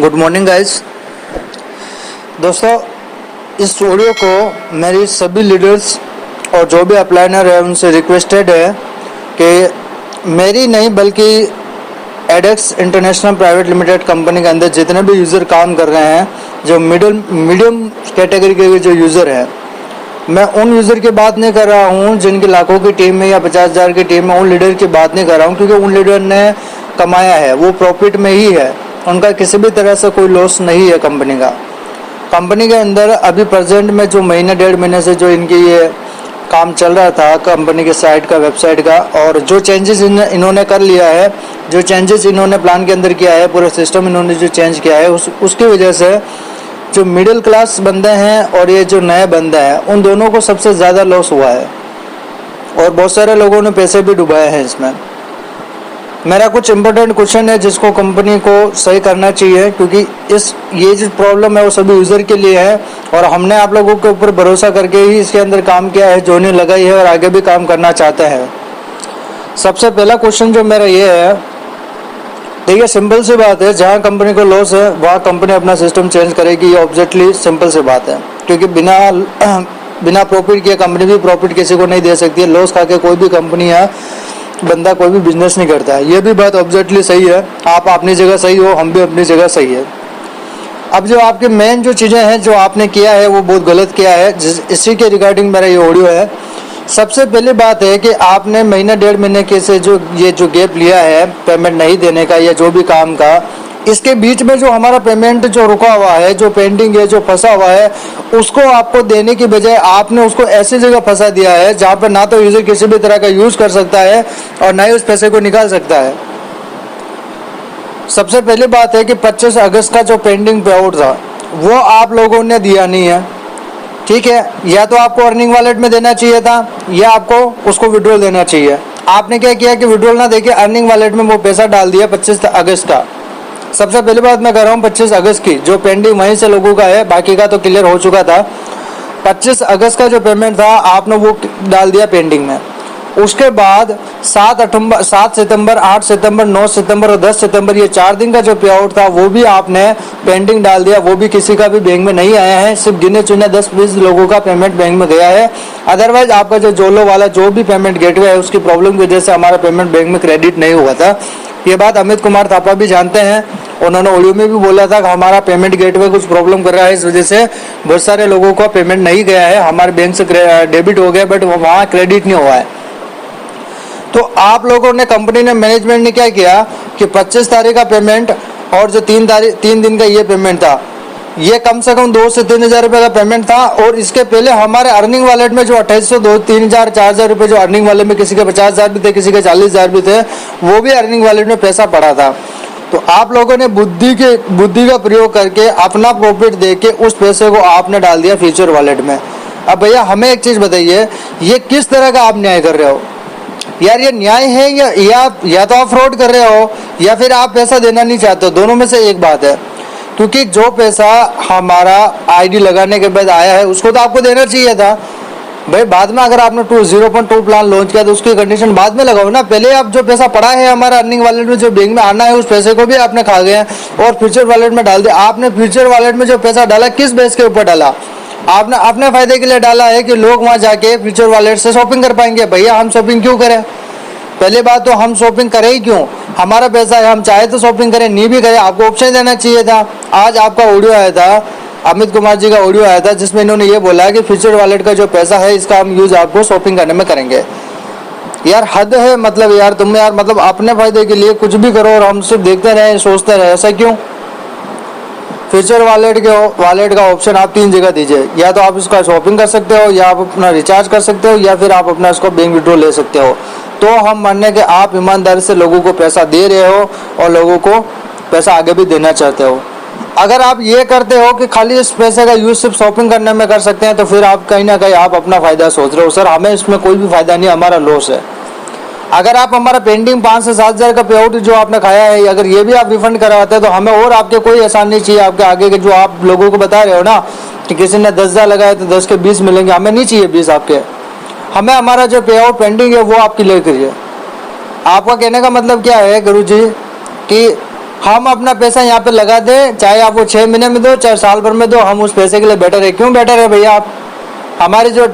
Good morning guys. दोस्तों, इस audio को मेरी सभी लीडर्स और जो भी अप्लाइनर है उनसे रिक्वेस्टेड है कि मेरी नहीं बल्कि एडेक्स इंटरनेशनल प्राइवेट लिमिटेड कंपनी के अंदर जितने भी यूज़र काम कर रहे हैं, जो मीडियम कैटेगरी के जो यूज़र हैं, मैं उन यूज़र की बात नहीं कर रहा हूँ जिनकी लाखों की टीम में या 50,000 की टीम में, उन लीडर की बात नहीं कर रहा हूँ, क्योंकि उन लीडर ने कमाया है, वो प्रॉफिट में ही है, उनका किसी भी तरह से कोई लॉस नहीं है कंपनी का। कंपनी के अंदर अभी प्रेजेंट में जो महीने 1.5 महीने से जो इनकी ये काम चल रहा था कंपनी के साइट का, वेबसाइट का, और जो चेंजेस इन्होंने कर लिया है, जो चेंजेस इन्होंने प्लान के अंदर किया है, पूरा सिस्टम इन्होंने जो चेंज किया है, उसकी वजह से जो मिडिल क्लास बंदे हैं और ये जो नए बंदे हैं, उन दोनों को सबसे ज़्यादा लॉस हुआ है और बहुत सारे लोगों ने पैसे भी डुबाए हैं इसमें। मेरा कुछ इम्पोर्टेंट क्वेश्चन है जिसको कंपनी को सही करना चाहिए, क्योंकि ये जो प्रॉब्लम है वो सभी यूज़र के लिए है और हमने आप लोगों के ऊपर भरोसा करके ही इसके अंदर काम किया है, जोनी लगाई है और आगे भी काम करना चाहते हैं। सबसे पहला क्वेश्चन जो मेरा ये है, देखिए सिंपल सी बात है, जहाँ कंपनी को लॉस है वहाँ कंपनी अपना सिस्टम चेंज करेगी, ये ऑब्जेक्टली सिंपल सी बात है, क्योंकि बिना प्रॉफिट किए कंपनी भी प्रॉफिट किसी को नहीं दे सकती है। लॉस खा के कोई भी कंपनी या बंदा कोई भी बिजनेस नहीं करता है, ये भी बात ऑब्जेक्टली सही है। आप अपनी जगह सही हो, हम भी अपनी जगह सही है। अब जो आपके मेन जो चीज़ें हैं जो आपने किया है वो बहुत गलत किया है, इसी के रिगार्डिंग मेरा ये ऑडियो है। सबसे पहली बात है कि आपने महीना 1.5 महीने के से जो गैप लिया है पेमेंट नहीं देने का या जो भी काम का, इसके बीच में जो हमारा पेमेंट जो रुका हुआ है, जो पेंडिंग है, जो फंसा हुआ है, उसको आपको देने की बजाय आपने उसको ऐसी जगह फंसा दिया है जहाँ पर ना तो यूज़र किसी भी तरह का यूज़ कर सकता है और ना ही उस पैसे को निकाल सकता है। सबसे पहली बात है कि 25 अगस्त का जो पेंडिंग पे आउट था वो आप लोगों ने दिया नहीं है, ठीक है। या तो आपको अर्निंग वॉलेट में देना चाहिए था या आपको उसको विड्रॉल देना चाहिए। आपने क्या किया कि विड्रॉल ना देके अर्निंग वॉलेट में वो पैसा डाल दिया 25 अगस्त का। सबसे पहली बात मैं कर रहा हूँ 25 अगस्त की, जो पेंडिंग वहीं से लोगों का है, बाकी का तो क्लियर हो चुका था। 25 अगस्त का जो पेमेंट था आपने वो डाल दिया पेंडिंग में। उसके बाद 7 सितंबर, 8 सितंबर, 9 सितंबर और 10 सितंबर, ये 4 दिन का जो पे आउट था वो भी आपने पेंडिंग डाल दिया। वो भी किसी का भी बैंक में नहीं आया है, सिर्फ गिने चुने 10-20 लोगों का पेमेंट बैंक में गया है। अदरवाइज आपका जो जोलो वाला जो भी पेमेंट गेटवे है उसकी प्रॉब्लम की वजह से हमारा पेमेंट बैंक में क्रेडिट नहीं हुआ था। ये बात अमित कुमार थापा भी जानते हैं, उन्होंने ऑडियो में भी बोला था कि हमारा पेमेंट गेटवे कुछ प्रॉब्लम कर रहा है, इस वजह से बहुत सारे लोगों का पेमेंट नहीं गया है, हमारे बैंक से डेबिट हो गया बट वहाँ क्रेडिट नहीं हुआ है। तो आप लोगों ने, कंपनी ने, मैनेजमेंट ने क्या किया कि 25 तारीख का पेमेंट और जो 3 दिन का ये पेमेंट था, ये कम से कम 2 से 3 हज़ार रुपये का पेमेंट था। और इसके पहले हमारे अर्निंग वॉलेट में जो 2800, 3 हज़ार, 4 हज़ार रुपये जो अर्निंग वाले में, किसी के 50,000 भी थे, किसी के 40,000 भी थे, वो भी अर्निंग वॉलेट में पैसा पड़ा था। तो आप लोगों ने बुद्धि का प्रयोग करके अपना प्रॉफिट दे के उस पैसे को आपने डाल दिया फ्यूचर वॉलेट में। अब भैया हमें एक चीज़ बताइए, ये किस तरह का आप न्याय कर रहे हो यार? ये न्याय है या तो आप फ्रॉड कर रहे हो या फिर आप पैसा देना नहीं चाहते हो, दोनों में से एक बात है। क्योंकि जो पैसा हमारा आईडी लगाने के बाद आया है उसको तो आपको देना चाहिए था भाई। बाद में अगर आपने 0.2 प्लान लॉन्च किया तो उसकी कंडीशन बाद में लगाओ ना। पहले आप जो पैसा पड़ा है हमारा अर्निंग वॉलेट में, जो बैंक में आना है, उस पैसे को भी आपने खा गए और फ्यूचर वॉलेट में डाल दिया। आपने फ्यूचर वॉलेट में जो पैसा डाला किस बेस के ऊपर डाला? आपने अपने फायदे के लिए डाला है कि लोग वहाँ जाके फ्यूचर वॉलेट से शॉपिंग कर पाएंगे। भैया हम शॉपिंग क्यों करें? पहले बात तो हम शॉपिंग करें ही क्यों? हमारा पैसा है, हम चाहे तो शॉपिंग करें, नहीं भी करें, आपको ऑप्शन देना चाहिए था। आज आपका ऑडियो आया था, अमित कुमार जी का ऑडियो आया था, जिसमें इन्होंने ये बोला कि फ्यूचर वॉलेट का जो पैसा है इसका हम यूज आपको शॉपिंग करने में करेंगे। यार हद है, मतलब यार तुम यार मतलब अपने फायदे के लिए कुछ भी करो और हम सिर्फ देखते रहे, सोचते रहे, ऐसा क्यों? फ्यूचर वॉलेट का ऑप्शन आप 3 जगह दीजिए, या तो आप इसका शॉपिंग कर सकते हो, या आप अपना रिचार्ज कर सकते हो, या फिर आप अपना इसको बैंक विड्रॉ ले सकते हो। तो हम मानने के आप ईमानदारी से लोगों को पैसा दे रहे हो और लोगों को पैसा आगे भी देना चाहते हो। अगर आप ये करते हो कि खाली इस पैसे का यूज सिर्फ शॉपिंग करने में कर सकते हैं, तो फिर आप कहीं ना कहीं आप अपना फायदा सोच रहे हो। सर हमें इसमें कोई भी फायदा नहीं, हमारा लॉस है। अगर आप हमारा पेंडिंग 5 से 7 हज़ार का पे आउट जो आपने खाया है, अगर ये भी आप रिफंड करवाते हैं तो हमें और आपके कोई एहसान नहीं चाहिए। आपके आगे के जो आप लोगों को बता रहे हो ना कि किसी ने 10 हज़ार लगाए तो 10 के 20 मिलेंगे, हमें नहीं चाहिए 20 आपके। हमें हमारा जो पे आउट पेंडिंग है वो आप क्लियर करिए। आपका कहने का मतलब क्या है गुरु जी कि हम अपना पैसा यहाँ पे लगा दें, चाहे आप वो 6 महीने में दो, चाहे साल भर में दो, हम उस पैसे के लिए बेटर है। क्यों बेटर है भैया? आप हमारी जो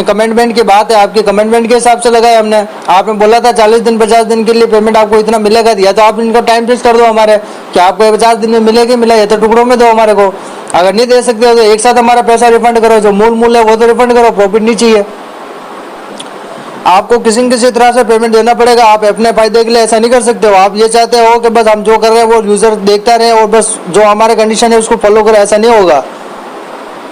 कमिटमेंट की बात है, आपकी कमिटमेंट के हिसाब से लगाए हमने। आपने बोला था 40 दिन 50 दिन के लिए पेमेंट आपको इतना मिलेगा, या तो आप इनको टाइम फिक्स कर दो हमारे कि आपको 50 दिन में मिलेगी, मिला या तो टुकड़ों में दो हमारे को। अगर नहीं दे सकते हो तो एक साथ हमारा पैसा रिफंड करो, जो मूल है वो तो रिफंड करो, प्रॉफिट नहीं चाहिए आपको। किसी तरह से पेमेंट देना पड़ेगा। आप अपने फायदे के लिए ऐसा नहीं कर सकते हो। आप ये चाहते हो कि बस हम जो कर रहे हैं वो यूजर देखता रहे और बस जो हमारे कंडीशन है उसको फॉलो करे, ऐसा नहीं होगा।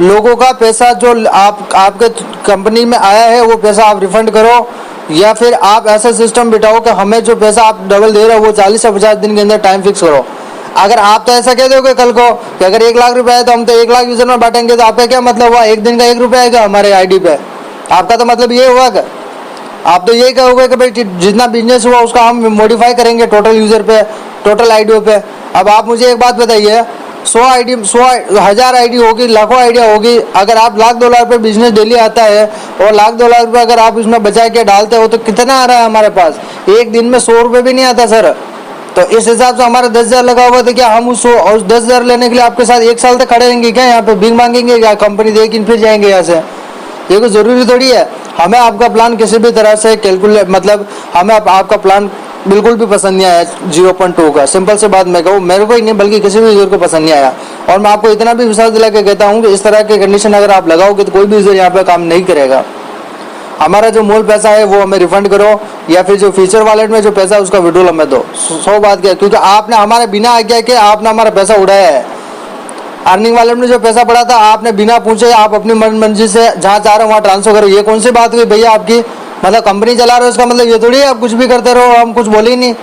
लोगों का पैसा जो आपके कंपनी में आया है वो पैसा आप रिफंड करो, या फिर आप ऐसा सिस्टम बिठाओ कि हमें जो पैसा आप डबल दे रहे हो वो 40 से 50 दिन के अंदर टाइम फिक्स करो। अगर आप तो ऐसा कह दोगे कल को कि अगर 1 लाख रुपए है तो हम तो 1 लाख यूजर में बांटेंगे, तो आपका क्या मतलब हुआ? एक दिन का 1 रुपया आएगा हमारे आईडी पे, आपका तो मतलब ये हुआ कि आप तो यही कहोगे कि भाई जितना बिजनेस हुआ उसका हम मॉडिफाई करेंगे टोटल यूजर पे, टोटल आईडियो पे। अब आप मुझे एक बात बताइए, 100,000 आईडी होगी, लाखों आइडिया होगी, अगर आप लाख $2 रुपये बिजनेस डेली आता है और लाख $2 रुपये अगर आप इसमें बचा के डालते हो तो कितना आ रहा है हमारे पास? एक दिन में 100 रुपये भी नहीं आता सर। तो इस हिसाब से हमारा 10,000 लगा हुआ था, क्या हम उस 10,000 लेने के लिए आपके साथ 1 साल तक खड़े रहेंगे क्या? यहाँ पे भीख मांगेंगे क्या? कंपनी देगी फिर जाएंगे यहाँ से? ये कोई ज़रूरी थोड़ी है। हमें आपका प्लान किसी भी तरह से कैलकुलेट, मतलब हमें आपका प्लान बिल्कुल भी पसंद नहीं आया 0.2 का। सिंपल से बात मैं कहूँ, मेरे को ही नहीं बल्कि किसी भी यूजर को पसंद नहीं आया। और मैं आपको इतना भी विश्वास दिला के कहता हूँ कि इस तरह के कंडीशन अगर आप लगाओगे तो कोई भी यूजर यहाँ पे काम नहीं करेगा। हमारा जो मूल पैसा है वो हमें रिफंड करो, या फिर जो फीचर वॉलेट में जो पैसा है उसका विड्रॉल हमें दो। 100 बात क्या, क्योंकि आपने हमारे बिना आज्ञा के आपने हमारा पैसा उड़ाया है। अर्निंग वॉलेट में जो पैसा पड़ा था आपने बिना पूछे आप अपनी मर्जी से जहाँ चाह रहे हो वहाँ ट्रांसफर करो। ये कौन सी बात हुई भैया आपकी? मतलब कंपनी चला रहे हो इसका मतलब ये थोड़ी है आप कुछ भी करते रहो, हम कुछ बोले ही नहीं।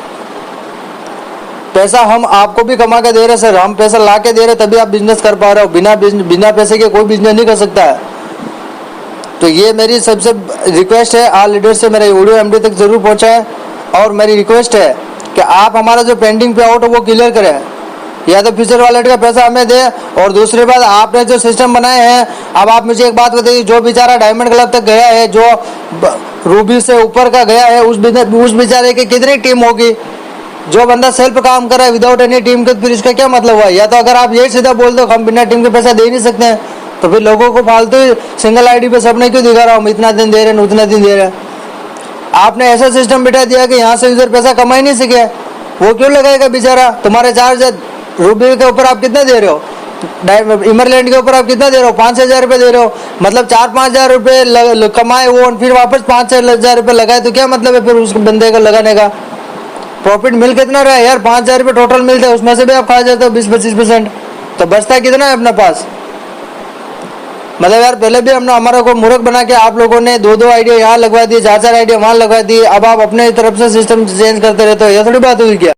पैसा हम आपको भी कमा के दे रहे सर, हम पैसा ला के दे रहे तभी आप बिजनेस कर पा रहे हो। बिना पैसे के कोई बिजनेस नहीं कर सकता है। तो ये मेरी सबसे रिक्वेस्ट है, आल लीडर से मेरा ऑडियो एमडी तक जरूर पहुँचाएं। और मेरी रिक्वेस्ट है कि आप हमारा जो पेंडिंग पे आउट है वो क्लियर करें, या तो फ्यूचर वॉलेट का पैसा हमें दे। और दूसरी बात, आपने जो सिस्टम बनाए हैं, अब आप मुझे एक बात बताइए, जो बेचारा डायमंड क्लब तक गया है, जो रूबी से ऊपर का गया है, उस बेचारे की कितनी टीम होगी? जो बंदा सेल्फ काम कर रहा है विदाउट एनी टीम के, फिर इसका क्या मतलब हुआ? या तो अगर आप ये सीधा बोल दो हम बिना टीम के पैसा दे नहीं सकते हैं, तो फिर लोगों को फालतू सिंगल आईडी पे सबने क्यों दिखा रहा हूँ इतना दिन दे रहे हैं उतना दिन दे रहे हैं? आपने ऐसा सिस्टम बिठा दिया कि यहाँ से यूजर पैसा कमा ही नहीं सके, वो क्यों लगाएगा बेचारा? तुम्हारे चार्ज रूबी के ऊपर आप कितना दे रहे हो, इमरलैंड के ऊपर आप कितना दे रहे हो? 5,000 रुपये दे रहे हो। मतलब 4-5 हज़ार रुपये कमाए वो, फिर वापस 5-6 हज़ार रुपये लगाए, तो क्या मतलब है फिर उस बंदे को लगाने का? प्रॉफिट मिल कितना रहा है यार? 5,000 रुपये टोटल मिलते हैं, उसमें से भी आप खा जाते हो 20-25%, तो बचता कितना है अपने पास? मतलब यार पहले भी हमने हमारा को मूर्ख बना के आप लोगों ने 2-2 आइडिया यहाँ लगवा दिए, 4-4 आइडिया वहाँ लगवा दिए। अब आप अपने तरफ से सिस्टम चेंज करते रहते हो, ये थोड़ी बात हुई क्या?